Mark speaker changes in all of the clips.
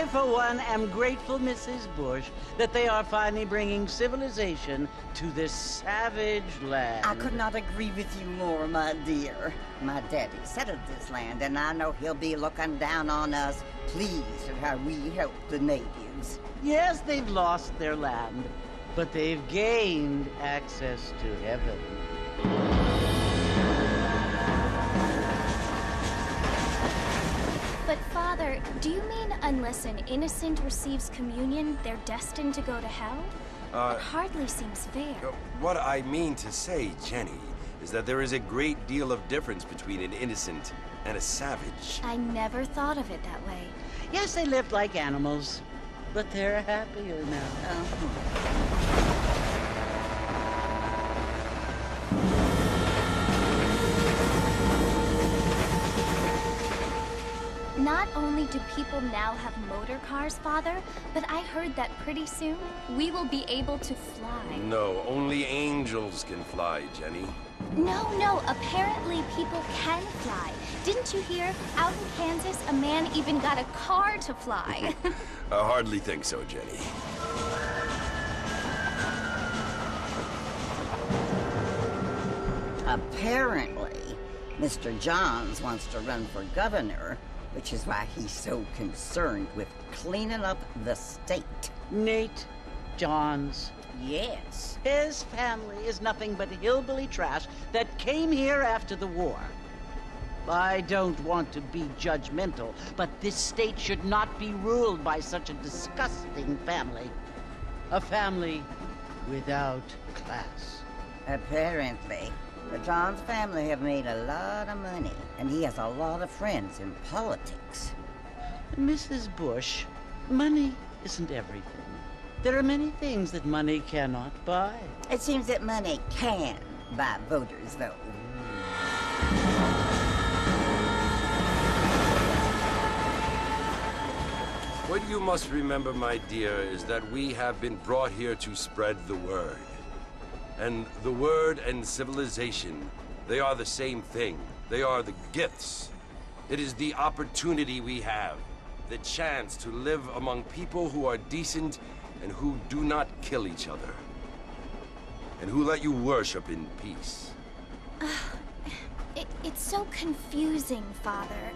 Speaker 1: I, for one, am grateful, Mrs. Bush, that they are finally bringing civilization to this savage land.
Speaker 2: I could not agree with you more, my dear. My daddy settled this land, and I know he'll be looking down on us, pleased at how we help the natives.
Speaker 1: Yes, they've lost their land, but they've gained access to heaven.
Speaker 3: But Father, do you mean unless an innocent receives communion, they're destined to go to hell? It hardly seems fair.
Speaker 4: What I mean to say, Jenny, is that there is a great deal of difference between an innocent and a savage.
Speaker 3: I never thought of it that way.
Speaker 1: Yes, they lived like animals, but they're happier now.
Speaker 3: Not only do people now have motor cars, Father, but I heard that pretty soon we will be able to fly.
Speaker 4: No, only angels can fly, Jenny.
Speaker 3: No, apparently people can fly. Didn't you hear? Out in Kansas, a man even got a car to fly.
Speaker 4: I hardly think so, Jenny.
Speaker 2: Apparently, Mr. Johns wants to run for governor, which is why he's so concerned with cleaning up the state.
Speaker 1: Nate Johns.
Speaker 2: Yes.
Speaker 1: His family is nothing but hillbilly trash that came here after the war. I don't want to be judgmental, but this state should not be ruled by such a disgusting family. A family without class.
Speaker 2: Apparently, the Johns family have made a lot of money, and he has a lot of friends in politics.
Speaker 1: Mrs. Bush, money isn't everything. There are many things that money cannot buy.
Speaker 2: It seems that money can buy voters, though.
Speaker 4: What you must remember, my dear, is that we have been brought here to spread the word. And the word and civilization, they are the same thing. They are the gifts. It is the opportunity we have, the chance to live among people who are decent and who do not kill each other, and who let you worship in peace.
Speaker 3: It's so confusing, Father.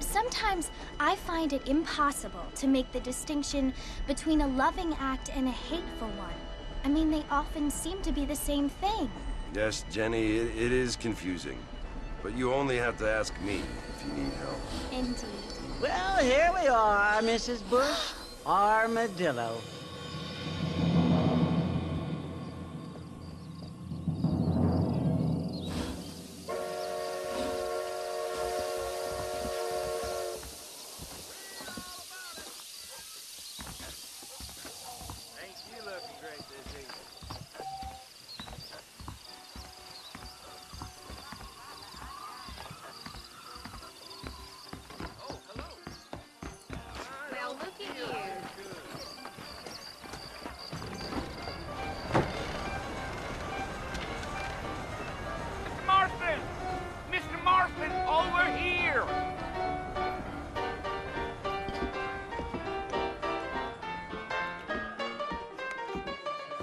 Speaker 3: Sometimes I find it impossible to make the distinction between a loving act and a hateful one. I mean, they often seem to be the same thing.
Speaker 4: Yes, Jenny, it is confusing. But you only have to ask me if you need help.
Speaker 3: Indeed.
Speaker 1: Well, here we are, Mrs. Bush. Armadillo.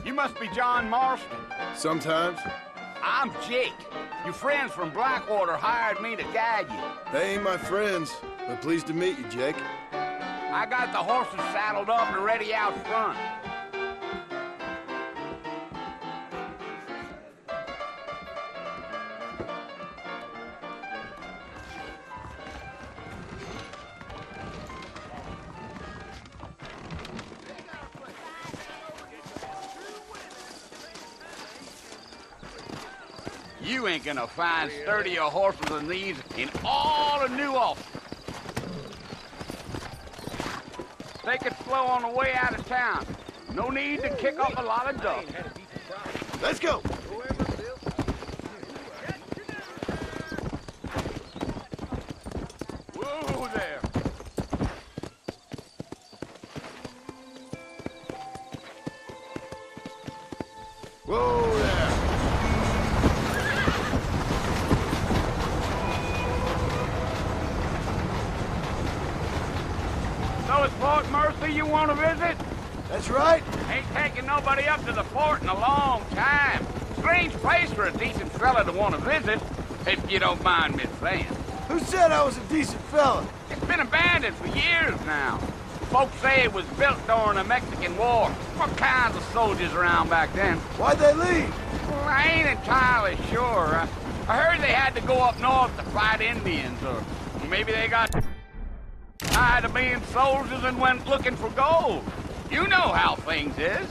Speaker 5: You must be John Marston.
Speaker 6: Sometimes.
Speaker 5: I'm Jake. Your friends from Blackwater hired me to guide you.
Speaker 6: They ain't my friends, but pleased to meet you, Jake.
Speaker 5: I got the horses saddled up and ready out front. You ain't gonna find sturdier horses than these in all of New Ulster. Take it slow on the way out of town. No need to kick up a lot of dust.
Speaker 6: Let's go!
Speaker 5: Whoa there.
Speaker 6: Whoa there!
Speaker 5: So tell us Fort Mercy you want to visit?
Speaker 6: That's right.
Speaker 5: Ain't taking nobody up to the fort in a long time. Strange place for a decent fella to want to visit, if you don't mind me saying.
Speaker 6: Who said I was a decent fella?
Speaker 5: It's been abandoned for years now. Folks say it was built during the Mexican War. What kinds of soldiers around back then?
Speaker 6: Why'd they leave?
Speaker 5: Well, I ain't entirely sure. I heard they had to go up north to fight Indians, or maybe they got tired of being soldiers and went looking for gold. You know how things is.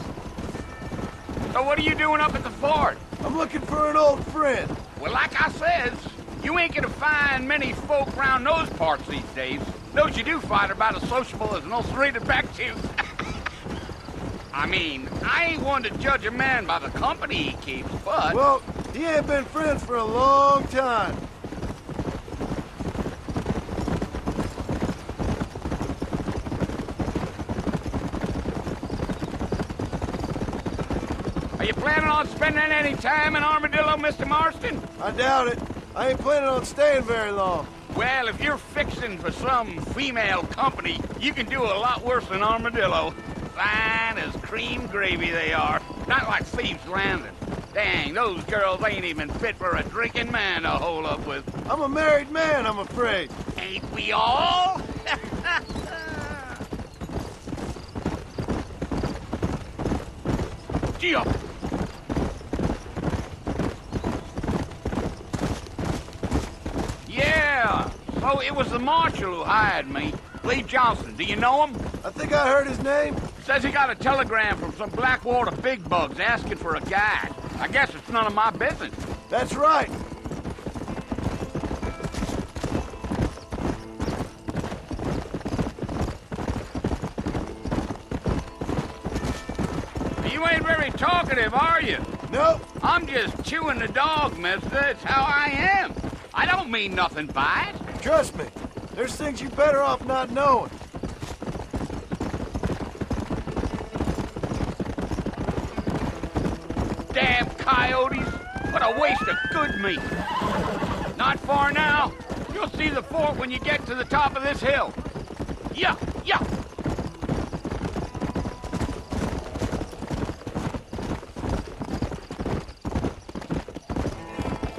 Speaker 5: So what are you doing up at the fort?
Speaker 6: I'm looking for an old friend.
Speaker 5: Well, like I says, you ain't gonna find many folk around those parts these days. Those you do find are about as sociable as an ulcerated back tooth. I mean, I ain't one to judge a man by the company he keeps, but...
Speaker 6: Well, he ain't been friends for a long time.
Speaker 5: Are you planning on spending any time in Armadillo, Mr. Marston?
Speaker 6: I doubt it. I ain't planning on staying very long.
Speaker 5: Well, if you're fixing for some female company, you can do a lot worse than Armadillo. Fine as cream gravy they are. Not like Thieves' Landing. Dang, those girls ain't even fit for a drinking man to hole up with.
Speaker 6: I'm a married man, I'm afraid.
Speaker 5: Ain't we all? Gee up. Yeah, so it was the marshal who hired me. Lee Johnson, do you know him?
Speaker 6: I think I heard his name.
Speaker 5: Says he got a telegram from some Blackwater big bugs asking for a guide. I guess it's none of my business.
Speaker 6: That's right.
Speaker 5: You ain't very talkative, are you?
Speaker 6: Nope.
Speaker 5: I'm just chewing the dog, mister. It's how I am. I don't mean nothing by it.
Speaker 6: Trust me. There's things you're better off not knowing.
Speaker 5: Damn coyotes. What a waste of good meat. Not far now. You'll see the fort when you get to the top of this hill. Yeah, yeah.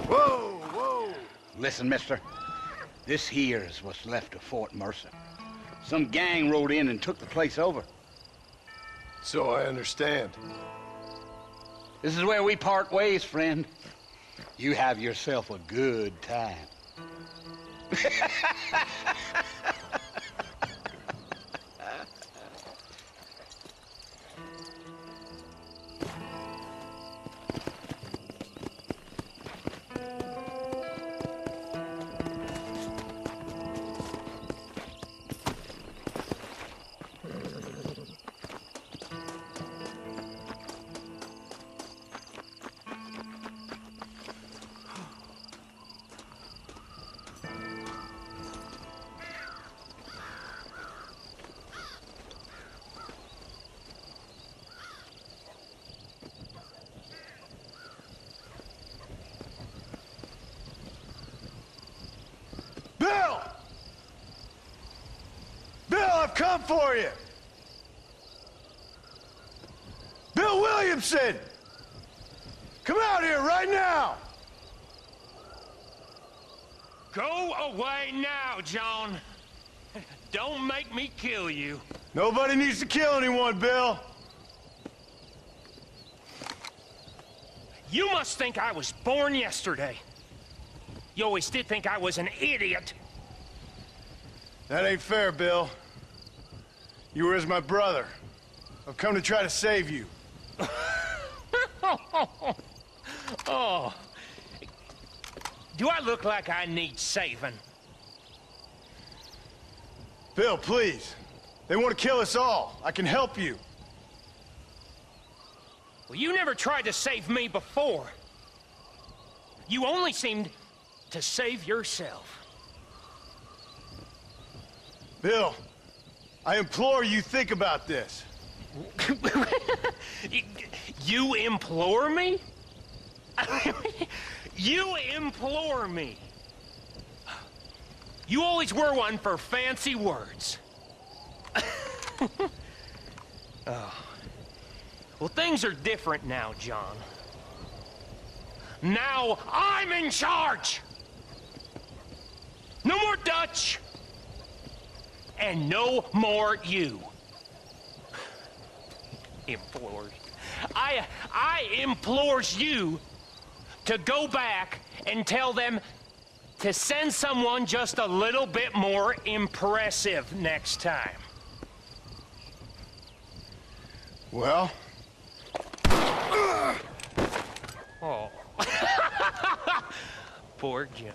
Speaker 6: Whoa, whoa.
Speaker 5: Listen, mister. This here is what's left of Fort Mercer. Some gang rode in and took the place over.
Speaker 6: So I understand.
Speaker 5: This is where we part ways, friend. You have yourself a good time.
Speaker 6: Bill! Bill, I've come for you! Bill Williamson! Come out here right now!
Speaker 7: Go away now, John. Don't make me kill you.
Speaker 6: Nobody needs to kill anyone, Bill.
Speaker 7: You must think I was born yesterday. You always did think I was an idiot.
Speaker 6: That ain't fair, Bill. You were as my brother. I've come to try to save you.
Speaker 7: Oh. Do I look like I need saving?
Speaker 6: Bill, please. They want to kill us all. I can help you.
Speaker 7: Well, you never tried to save me before. You only seemed to save yourself.
Speaker 6: Bill, I implore you think about this.
Speaker 7: You implore me? You implore me? You always were one for fancy words. Oh. Well, things are different now, John. Now I'm in charge! No more Dutch! And no more you. Implores. I implores you to go back and tell them to send someone just a little bit more impressive next time.
Speaker 6: Well?
Speaker 7: Oh. Poor John.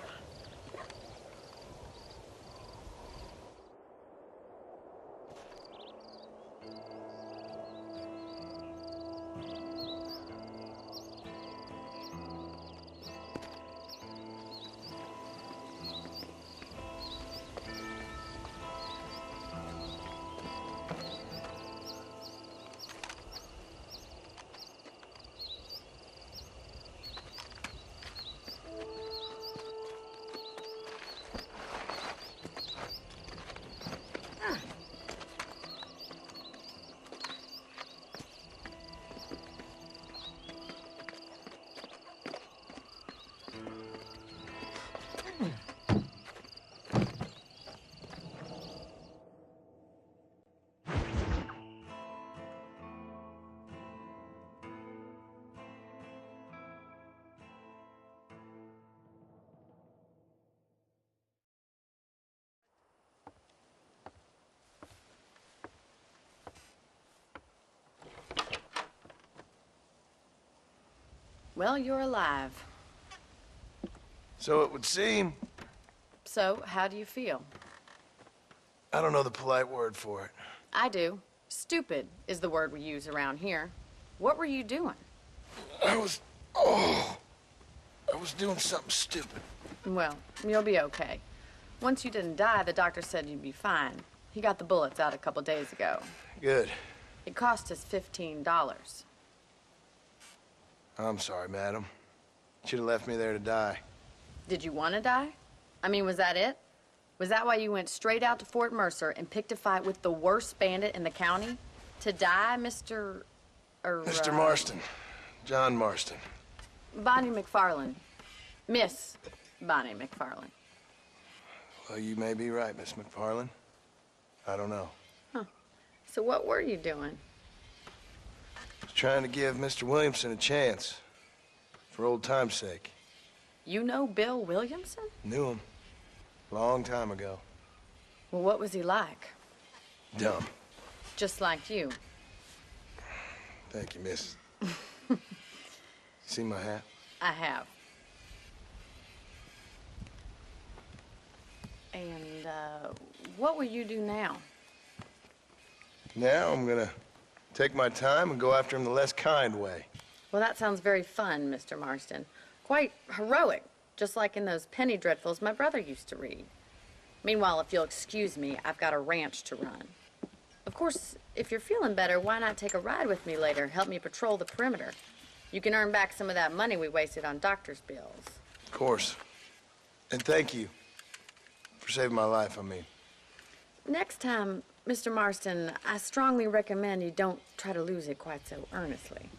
Speaker 8: Well, you're alive.
Speaker 6: So it would seem.
Speaker 8: So, how do you feel?
Speaker 6: I don't know the polite word for it.
Speaker 8: I do. Stupid is the word we use around here. What were you doing?
Speaker 6: I was doing something stupid.
Speaker 8: Well, you'll be okay. Once you didn't die, the doctor said you'd be fine. He got the bullets out a couple days ago.
Speaker 6: Good.
Speaker 8: It cost us $15.
Speaker 6: I'm sorry, madam. Should have left me there to die.
Speaker 8: Did you want to die? I mean, was that it? Was that why you went straight out to Fort Mercer and picked a fight with the worst bandit in the county? To die, Mr.
Speaker 6: Mr. Marston. John Marston.
Speaker 8: Bonnie McFarland. Miss Bonnie McFarland.
Speaker 6: Well, you may be right, Miss McFarland. I don't know.
Speaker 8: Huh. So what were you doing?
Speaker 6: I was trying to give Mr. Williamson a chance. For old time's sake.
Speaker 8: You know Bill Williamson?
Speaker 6: Knew him. Long time ago.
Speaker 8: Well, what was he like?
Speaker 6: Dumb.
Speaker 8: Just like you.
Speaker 6: Thank you, miss. See my hat?
Speaker 8: I have. And, what will you do now?
Speaker 6: Now I'm gonna take my time and go after him the less kind way.
Speaker 8: Well, that sounds very fun, Mr. Marston. Quite heroic, just like in those penny dreadfuls my brother used to read. Meanwhile, if you'll excuse me, I've got a ranch to run. Of course, if you're feeling better, why not take a ride with me later? Help me patrol the perimeter. You can earn back some of that money we wasted on doctor's bills.
Speaker 6: Of course. And thank you for saving my life, I mean.
Speaker 8: Next time, Mr. Marston, I strongly recommend you don't try to lose it quite so earnestly.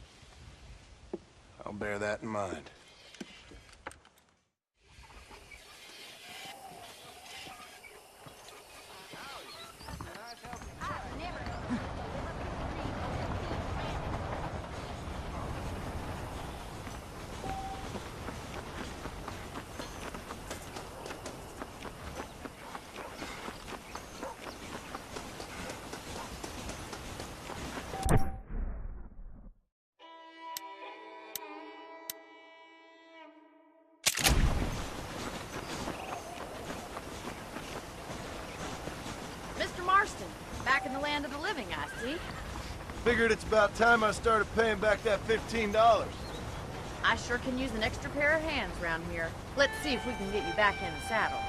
Speaker 6: I'll bear that in mind.
Speaker 8: Mr. Marston, back in the land of the living, I see.
Speaker 6: Figured it's about time I started paying back that $15.
Speaker 8: I sure can use an extra pair of hands around here. Let's see if we can get you back in the saddle.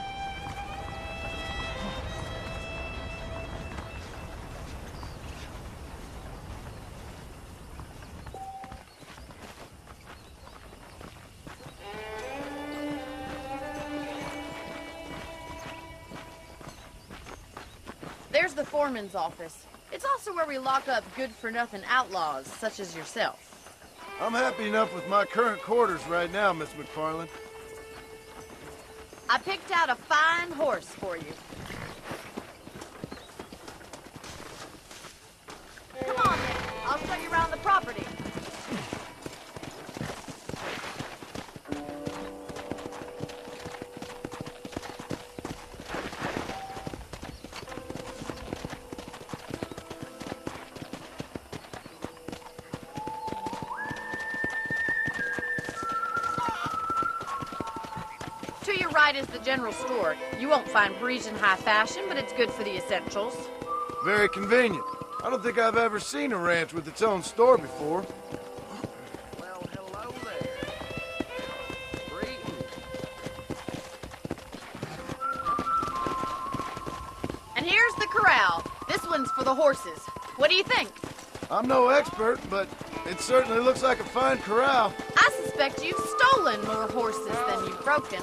Speaker 8: There's the foreman's office. It's also where we lock up good-for-nothing outlaws, such as yourself.
Speaker 6: I'm happy enough with my current quarters right now, Miss McFarland.
Speaker 8: I picked out a fine horse for you. Come on, then. I'll show you around the property. To your right is the general store. You won't find Parisian high fashion, but it's good for the essentials.
Speaker 6: Very convenient. I don't think I've ever seen a ranch with its own store before.
Speaker 9: Well, hello there. Greetings.
Speaker 8: And here's the corral. This one's for the horses. What do you think?
Speaker 6: I'm no expert, but it certainly looks like a fine corral.
Speaker 8: I suspect you've stolen more horses than you've broken.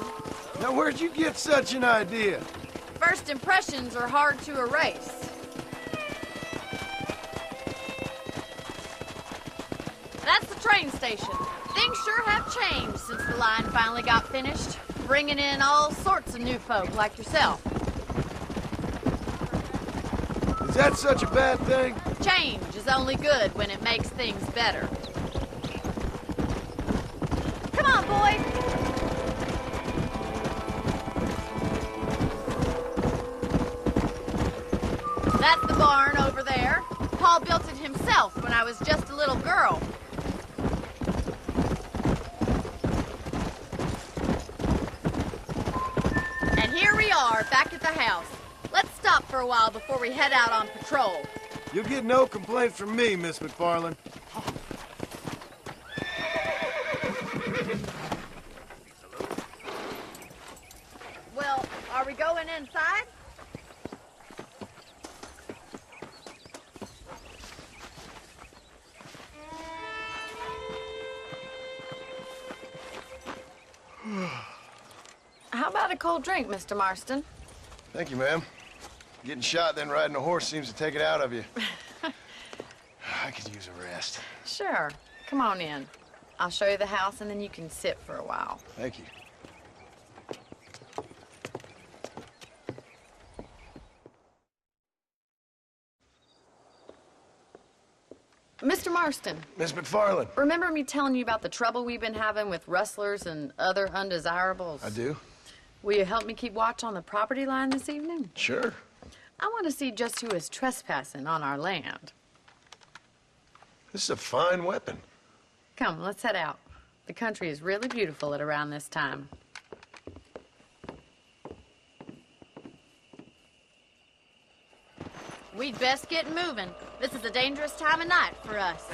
Speaker 6: Now, where'd you get such an idea?
Speaker 8: First impressions are hard to erase. That's the train station. Things sure have changed since the line finally got finished, bringing in all sorts of new folk like yourself.
Speaker 6: Is that such a bad thing?
Speaker 8: Change is only good when it makes things better. Come on, boy. That's the barn over there. Paul built it himself when I was just a little girl. And here we are, back at the house. Let's stop for a while before we head out on patrol.
Speaker 6: You'll get no complaints from me, Miss McFarland.
Speaker 8: Well, are we going inside? How about a cold drink, Mr. Marston?
Speaker 6: Thank you, ma'am. Getting shot, then riding a horse seems to take it out of you. I could use a rest.
Speaker 8: Sure. Come on in. I'll show you the house, and then you can sit for a while.
Speaker 6: Thank you.
Speaker 8: Mr. Marston,
Speaker 6: Miss McFarland.
Speaker 8: remember me telling you about the trouble we've been having with rustlers and other undesirables?
Speaker 6: I do?
Speaker 8: Will you help me keep watch on the property line this evening?
Speaker 6: Sure.
Speaker 8: I want to see just who is trespassing on our land.
Speaker 6: This is a fine weapon.
Speaker 8: Come, let's head out. The country is really beautiful at around this time. We'd best get moving. This is a dangerous time of night for us.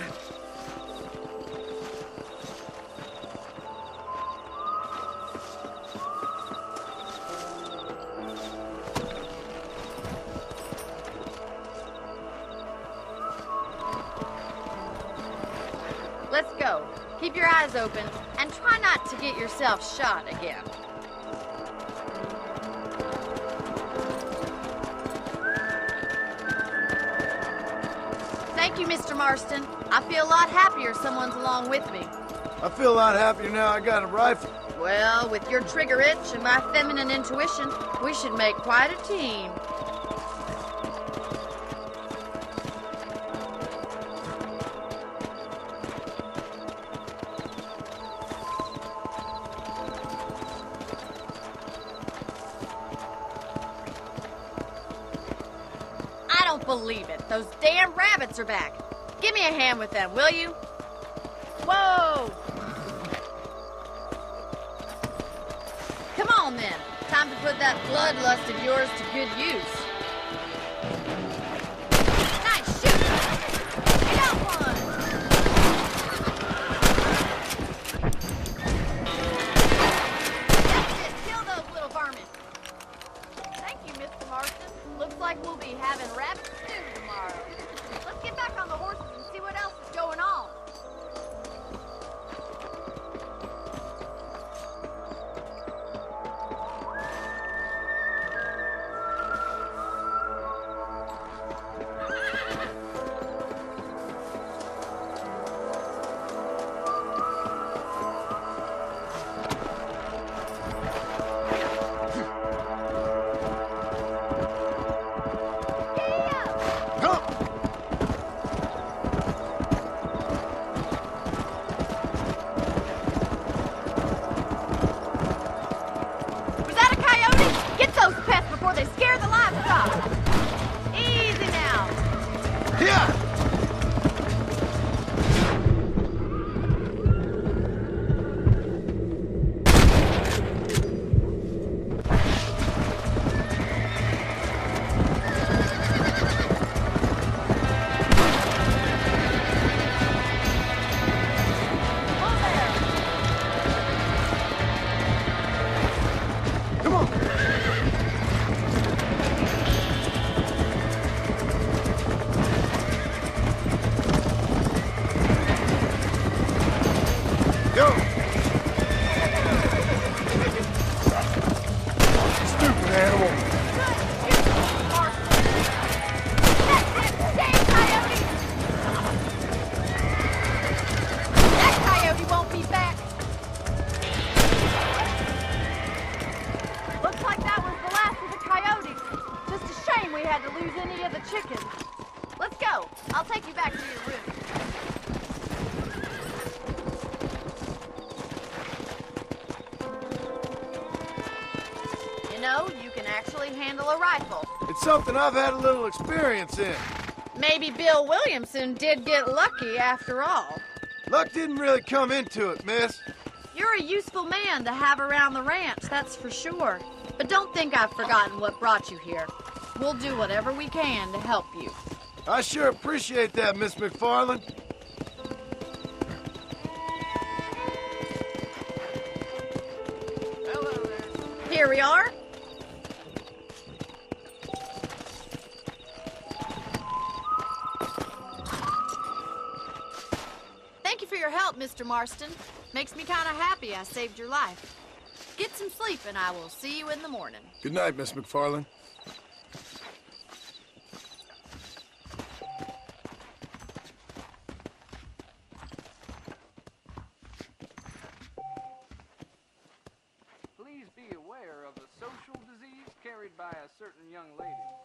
Speaker 8: Let's go. Keep your eyes open and try not to get yourself shot again. Thank you, Mr. Marston. I feel a lot happier someone's along with me.
Speaker 6: I feel a lot happier now I got a rifle.
Speaker 8: Well, with your trigger itch and my feminine intuition, we should make quite a team. I don't believe it. Those damn rabbits are back. Give me a hand with them, will you? Whoa! Come on, then. Time to put that bloodlust of yours to good use. Nice shooting! We got one! That's it. Kill those little vermin. Thank you, Mr. Marston. Looks like we'll be having rabbit stew tomorrow. Let's get back on the horses and see what else is going on. I'll take you back to your room. You know, you can actually handle a rifle.
Speaker 6: It's something I've had a little experience in.
Speaker 8: Maybe Bill Williamson did get lucky after all.
Speaker 6: Luck didn't really come into it, miss.
Speaker 8: You're a useful man to have around the ranch, that's for sure. But don't think I've forgotten what brought you here. We'll do whatever we can to help you.
Speaker 6: I sure appreciate that, Miss McFarland.
Speaker 9: Hello there.
Speaker 8: Here we are. Thank you for your help, Mr. Marston. Makes me kind of happy I saved your life. Get some sleep and I will see you in the morning.
Speaker 6: Good night, Miss McFarland.
Speaker 9: Please be aware of a social disease carried by a certain young lady.